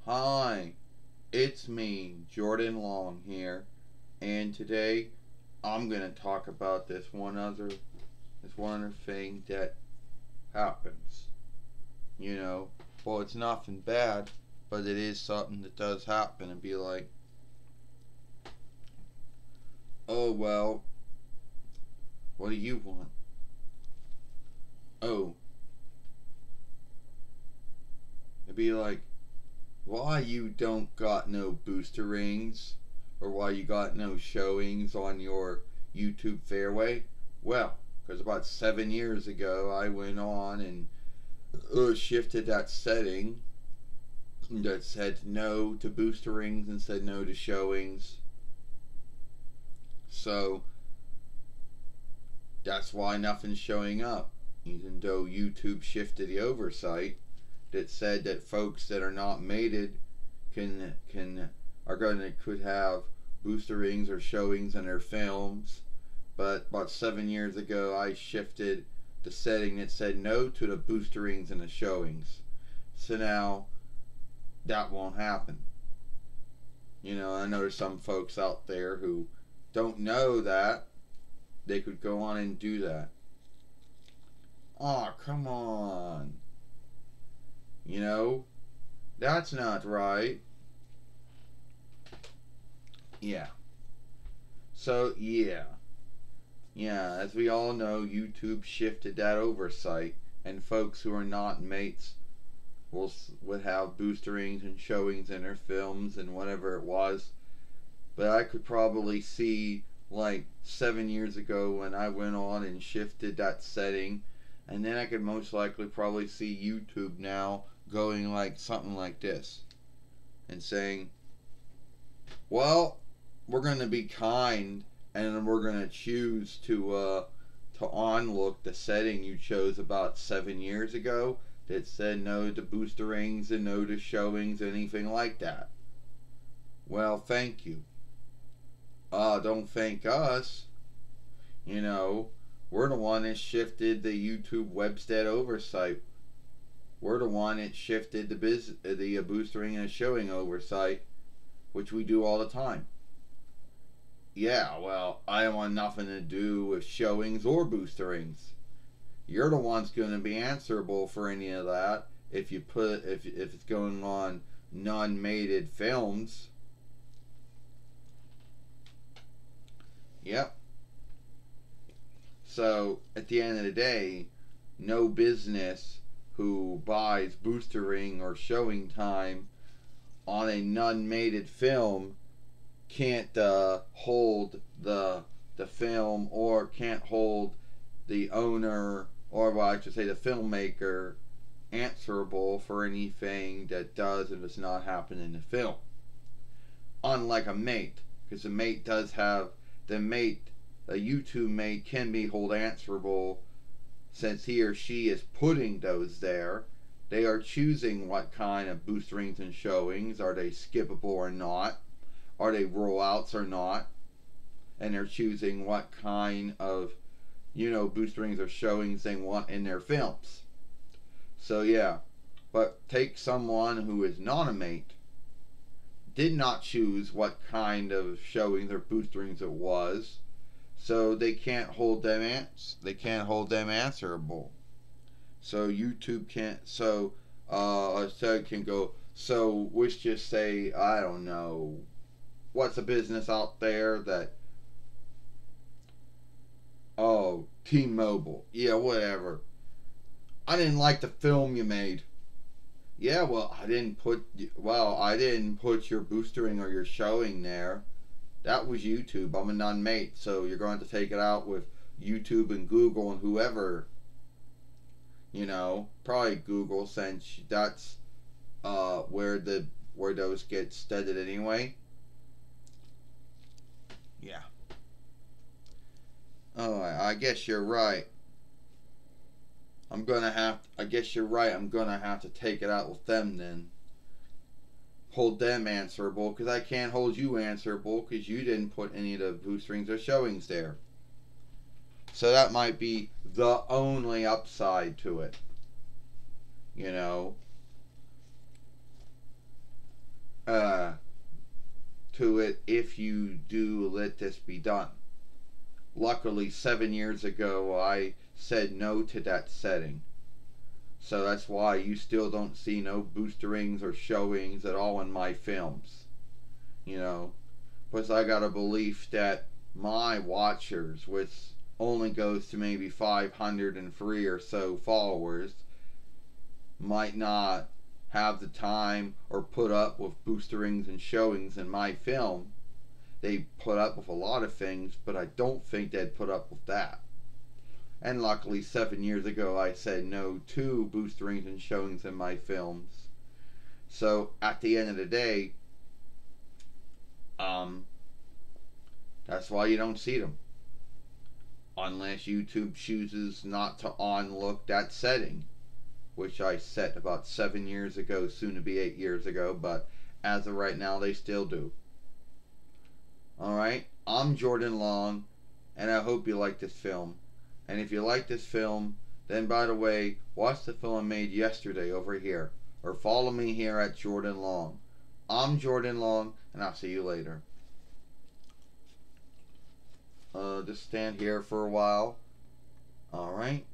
Hi, it's me, Jordan Long here, and today I'm gonna talk about this one other thing that happens. You know, well, it's nothing bad, but it is something that does happen, and be like, oh well, what do you want? Oh, it'd be like, why you don't got no booster rings, or why you got no showings on your YouTube fairway? Well, because about 7 years ago I went on and shifted that setting that said no to booster rings and said no to showings. So that's why nothing's showing up, even though YouTube shifted the oversight that said that folks that are not mated can are going to could have booster rings or showings in their films. But about 7 years ago, I shifted the setting that said no to the booster rings and the showings. So now that won't happen. I know there's some folks out there who don't know that they could go on and do that. Oh, come on. You know, that's not right. Yeah. So, yeah. Yeah, as we all know, YouTube shifted that oversight, and folks who are not mates would have boosterings and showings in their films and whatever it was. But I could probably see, like 7 years ago when I went on and shifted that setting, and then I could most likely probably see YouTube now going like something like this and saying, well, we're going to be kind, and we're going to choose to unlock the setting you chose about 7 years ago that said no to booster rings and no to showings, anything like that. Well, thank you. Don't thank us. You know, we're the one that shifted the YouTube Webstead oversight. We're the one that shifted the boostering and showing oversight, which we do all the time. Yeah, well, I don't want nothing to do with showings or boosterings. You're the one's going to be answerable for any of that if it's going on non-mated films. Yep. So at the end of the day, no business who buys booster ring or showing time on a non-mated film can't hold the film, or can't hold the owner, or well, I should say the filmmaker, answerable for anything that does and does not happen in the film. Unlike a mate, because a mate does have the mate, a YouTube mate can be held answerable since he or she is putting those there. They are choosing what kind of boosterings and showings. Are they skippable or not? Are they rollouts or not? And they're choosing what kind of, boosterings or showings they want in their films. So yeah, but take someone who is not a mate, did not choose what kind of showings or boosterings it was, so they can't hold them answerable. So YouTube can't. So it can go. So let's just say, I don't know, what's a business out there that, oh, T-Mobile, yeah, whatever. I didn't like the film you made. Yeah, well, I didn't put your boostering or your showing there. That was YouTube. I'm a non-mate, so you're going to take it out with YouTube and Google and whoever. Probably Google, since that's where those get studied anyway. Yeah. Oh, I guess you're right. I guess you're right. I'm gonna have to take it out with them then. Hold them answerable, because I can't hold you answerable because you didn't put any of the boosterings or showings there. So that might be the only upside to it. You know, uh, to it if you do let this be done. Luckily, 7 years ago, I said no to that setting. So that's why you still don't see no boosterings or showings at all in my films. You know, because I got a belief that my watchers, which only goes to maybe 503 or so followers, might not have the time or put up with boosterings and showings in my film. They put up with a lot of things, but I don't think they'd put up with that. And luckily, 7 years ago, I said no to boosterings and showings in my films. So at the end of the day, that's why you don't see them. Unless YouTube chooses not to unlock that setting, which I set about 7 years ago, soon to be 8 years ago, but as of right now, they still do. Alright, I'm Jordan Long, and I hope you like this film. And if you like this film, then by the way, watch the film I made yesterday over here, or follow me here at Jordan Long. I'm Jordan Long, and I'll see you later. Just stand here for a while. Alright.